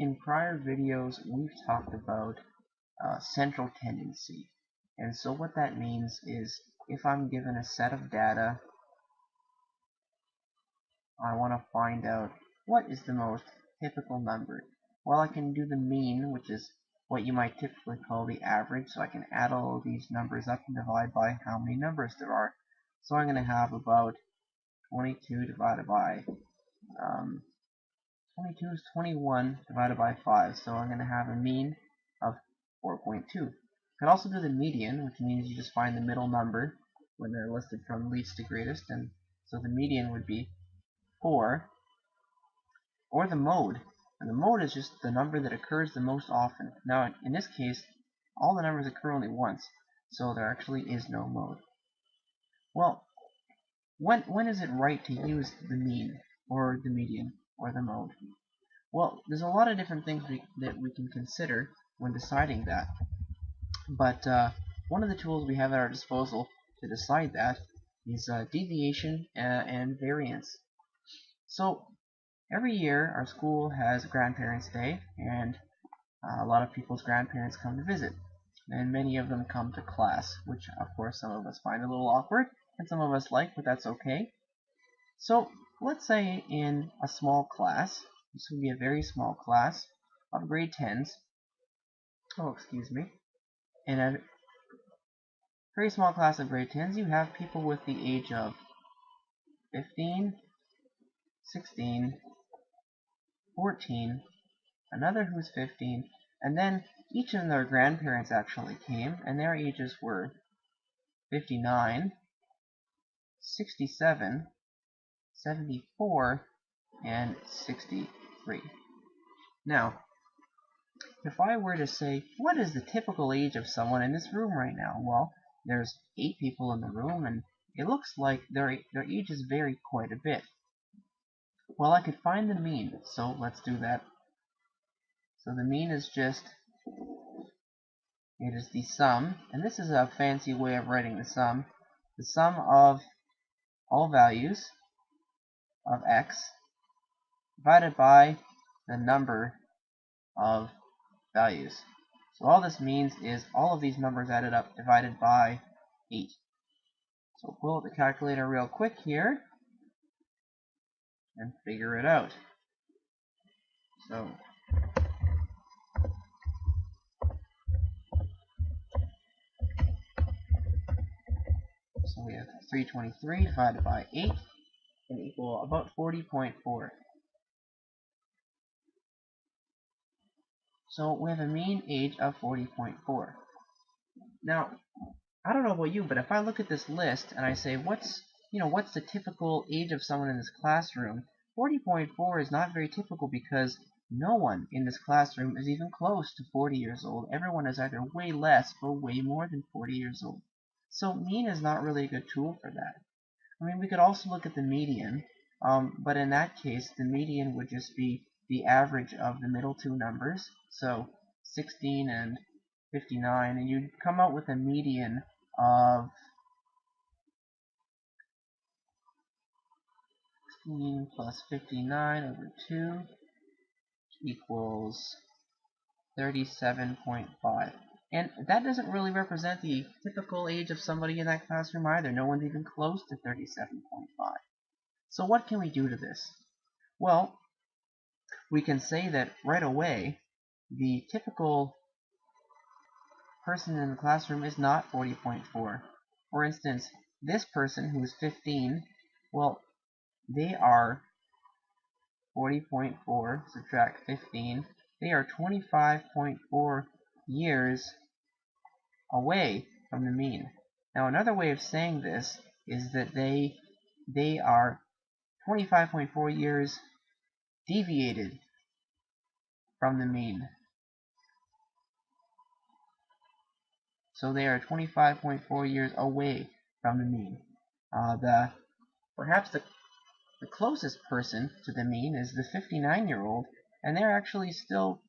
In prior videos, we've talked about central tendency. And so what that means is if I'm given a set of data, I want to find out what is the most typical number. Well, I can do the mean, which is what you might typically call the average, so I can add all of these numbers up and divide by how many numbers there are. So I'm going to have about 22 divided by 22 is 21 divided by 5, so I'm going to have a mean of 4.2. You can also do the median, which means you just find the middle number when they're listed from least to greatest, and so the median would be 4, or the mode. And the mode is just the number that occurs the most often. Now, in this case, all the numbers occur only once, so there actually is no mode. Well, when is it right to use the mean, or the median, or the mode? Well, there's a lot of different things that we can consider when deciding that. But one of the tools we have at our disposal to decide that is deviation and variance. So every year our school has Grandparents' Day, and a lot of people's grandparents come to visit. And many of them come to class, which of course some of us find a little awkward, and some of us like, but that's okay. So let's say in a small class, this would be a very small class of grade 10s, in a very small class of grade 10s, you have people with the age of 15, 16, 14, another who's 15, and then each of their grandparents actually came, and their ages were 59, 67, 74, and 63. Now, if I were to say, what is the typical age of someone in this room right now? Well, there's 8 people in the room, and it looks like their ages vary quite a bit. Well, I could find the mean, so let's do that. So the mean is just, it is the sum, and this is a fancy way of writing the sum of all values of x divided by the number of values. So all this means is all of these numbers added up divided by 8. So we'll pull out the calculator real quick here and figure it out. So we have 323 divided by 8 can equal about 40.4. So we have a mean age of 40.4. Now, I don't know about you, but if I look at this list and I say, what's the typical age of someone in this classroom? 40.4 is not very typical because no one in this classroom is even close to 40 years old. Everyone is either way less or way more than 40 years old. So mean is not really a good tool for that. I mean, we could also look at the median, but in that case, the median would just be the average of the middle two numbers, so 16 and 59, and you'd come out with a median of 16 plus 59 over 2 equals 37.5. And that doesn't really represent the typical age of somebody in that classroom either. No one's even close to 37.5. So what can we do to this? Well, we can say that right away the typical person in the classroom is not 40.4. For instance, this person who is 15, well, they are 40.4, subtract 15, they are 25.4 years away from the mean. Now another way of saying this is that they are 25.4 years deviated from the mean. So they are 25.4 years away from the mean. Perhaps the closest person to the mean is the 59-year-old, and they're actually still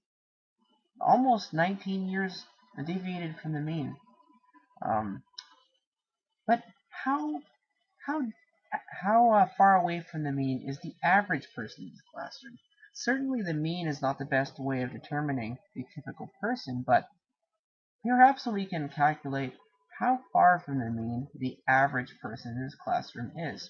almost 19 years deviated from the mean. But how far away from the mean is the average person in the classroom? Certainly the mean is not the best way of determining the typical person, but perhaps we can calculate how far from the mean the average person in his classroom is.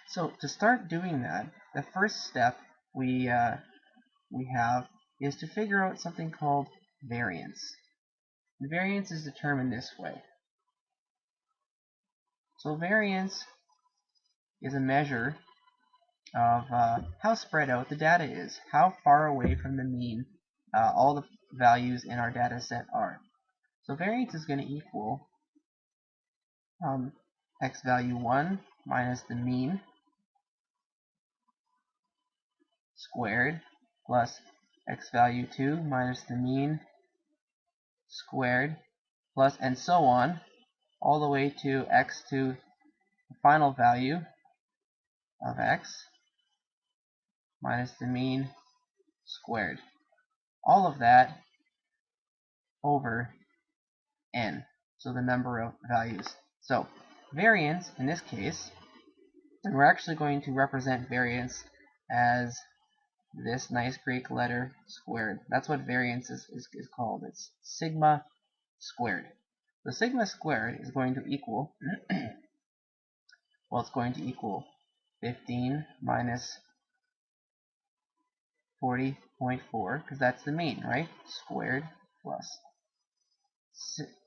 So to start doing that, the first step we have is to figure out something called variance. The variance is determined this way. So variance is a measure of how spread out the data is, how far away from the mean all the values in our data set are. So variance is going to equal x value 1 minus the mean squared plus x value 2 minus the mean squared plus and so on all the way to x to the final value of x minus the mean squared. All of that over n, so the number of values. So variance in this case, and we're actually going to represent variance as this nice Greek letter squared. That's what variance is called. It's sigma squared. The sigma squared is going to equal, well, it's going to equal 15 minus 40.4, because that's the mean, right? Squared plus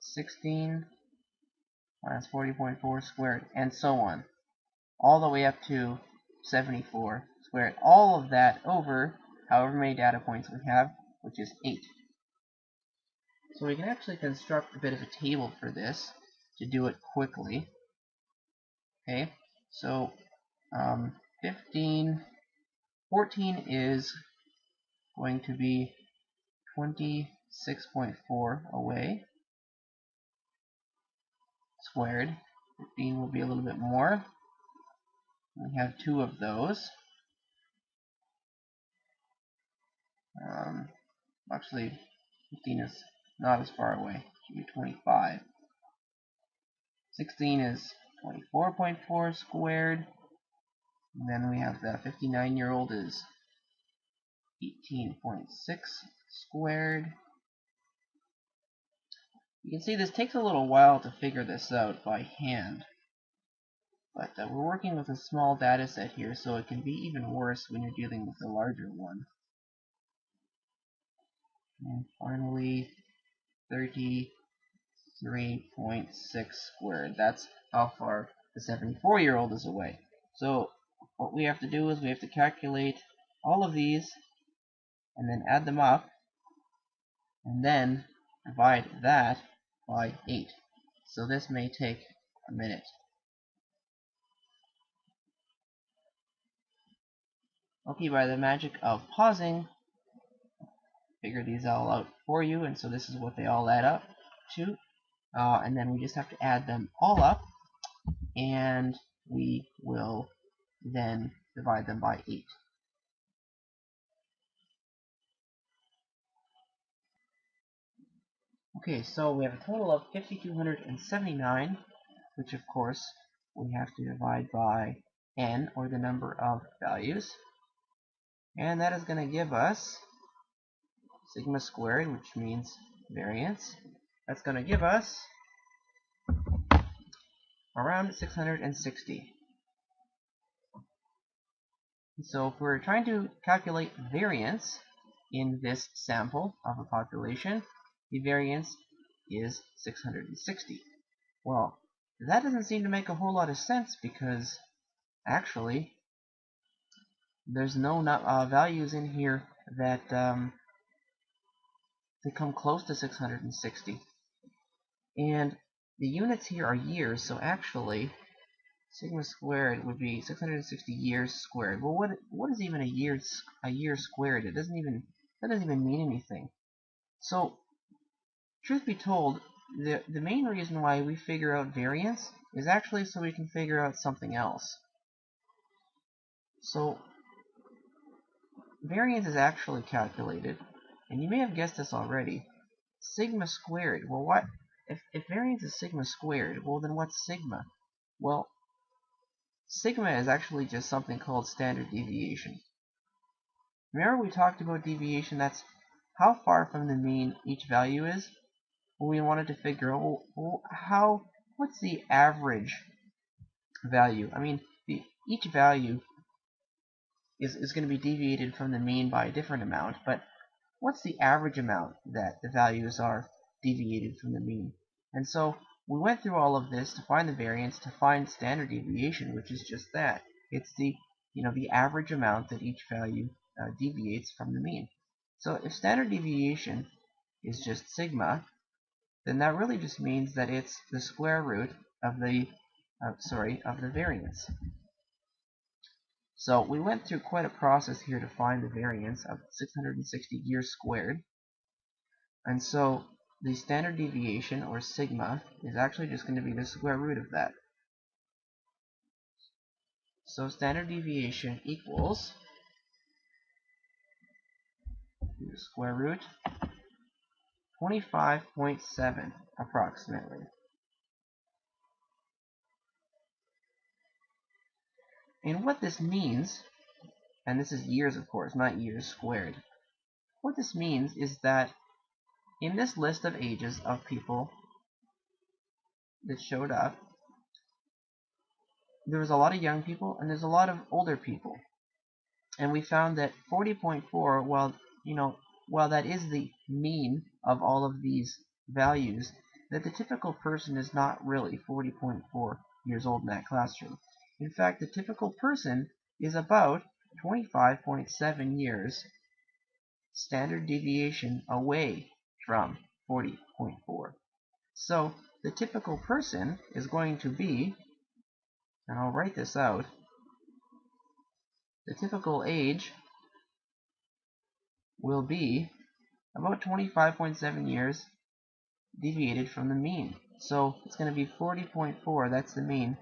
16 minus 40.4 squared, and so on, all the way up to 74 squared. All of that over however many data points we have, which is 8. So we can actually construct a bit of a table for this to do it quickly. Okay, so 14 is going to be 26.4 away squared. 15 will be a little bit more. We have 2 of those. Actually, 15 is not as far away. It should be 25. 16 is 24.4 squared. And then we have the 59-year-old is 18.6 squared. You can see this takes a little while to figure this out by hand. But we're working with a small data set here, so it can be even worse when you're dealing with a larger one. And finally, 33.6 squared. That's how far the 74-year-old is away. So what we have to do is we have to calculate all of these and then add them up and then divide that by 8. So this may take a minute. Okay, by the magic of pausing, figure these all out for you, and so this is what they all add up to. And then we just have to add them all up, and we will then divide them by 8. Okay, so we have a total of 5,279, which of course we have to divide by n, or the number of values. And that is going to give us sigma squared, which means variance. That's going to give us around 660. So if we're trying to calculate variance in this sample of a population, the variance is 660. Well, that doesn't seem to make a whole lot of sense because actually there's no values in here that come close to 660. And the units here are years, so actually sigma squared would be 660 years squared. Well, what is even a year squared? That doesn't even mean anything. So, truth be told, the main reason why we figure out variance is actually so we can figure out something else. So, variance is actually calculated, and you may have guessed this already. Sigma squared. Well, what if variance is sigma squared? Well, then what's sigma? Well, sigma is actually just something called standard deviation. Remember we talked about deviation, that's how far from the mean each value is? Well, we wanted to figure out, well, what's the average value? I mean, each value is going to be deviated from the mean by a different amount, but what's the average amount that the values are deviated from the mean? And so we went through all of this to find the variance, to find standard deviation, which is just that. It's the average amount that each value deviates from the mean. So if standard deviation is just sigma, then that really just means that it's the square root of the variance. So we went through quite a process here to find the variance of 660 years squared. And so the standard deviation, or sigma, is actually just going to be the square root of that. So standard deviation equals the square root 25.7 approximately. And what this means, and this is years of course, not years squared, what this means is that in this list of ages of people that showed up, there was a lot of young people and there's a lot of older people. And we found that 40.4, while that is the mean of all of these values, that the typical person is not really 40.4 years old in that classroom. In fact, the typical person is about 25.7 years standard deviation away from 40.4. So the typical person is going to be, and I'll write this out, the typical age will be about 25.7 years deviated from the mean. So it's going to be 40.4, that's the mean,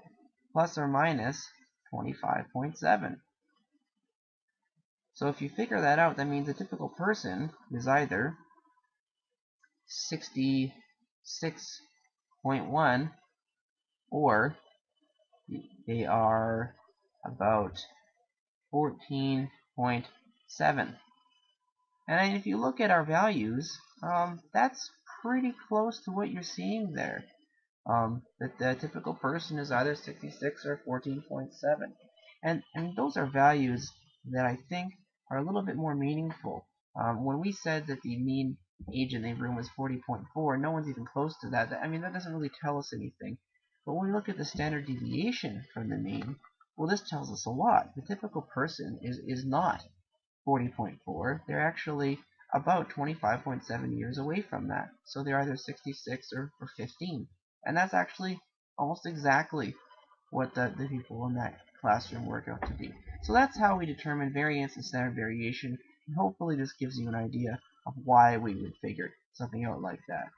plus or minus 25.7. So if you figure that out, that means a typical person is either 66.1 or they are about 14.7. And if you look at our values, that's pretty close to what you're seeing there. That the typical person is either 66 or 14.7. And those are values that I think are a little bit more meaningful. When we said that the mean age in the room was 40.4, no one's even close to that. I mean, that doesn't really tell us anything. But when we look at the standard deviation from the mean, well, this tells us a lot. The typical person is not 40.4. They're actually about 25.7 years away from that. So they're either 66 or 15. And that's actually almost exactly what the people in that classroom work out to be. So that's how we determine variance and standard variation. And hopefully this gives you an idea of why we would figure something out like that.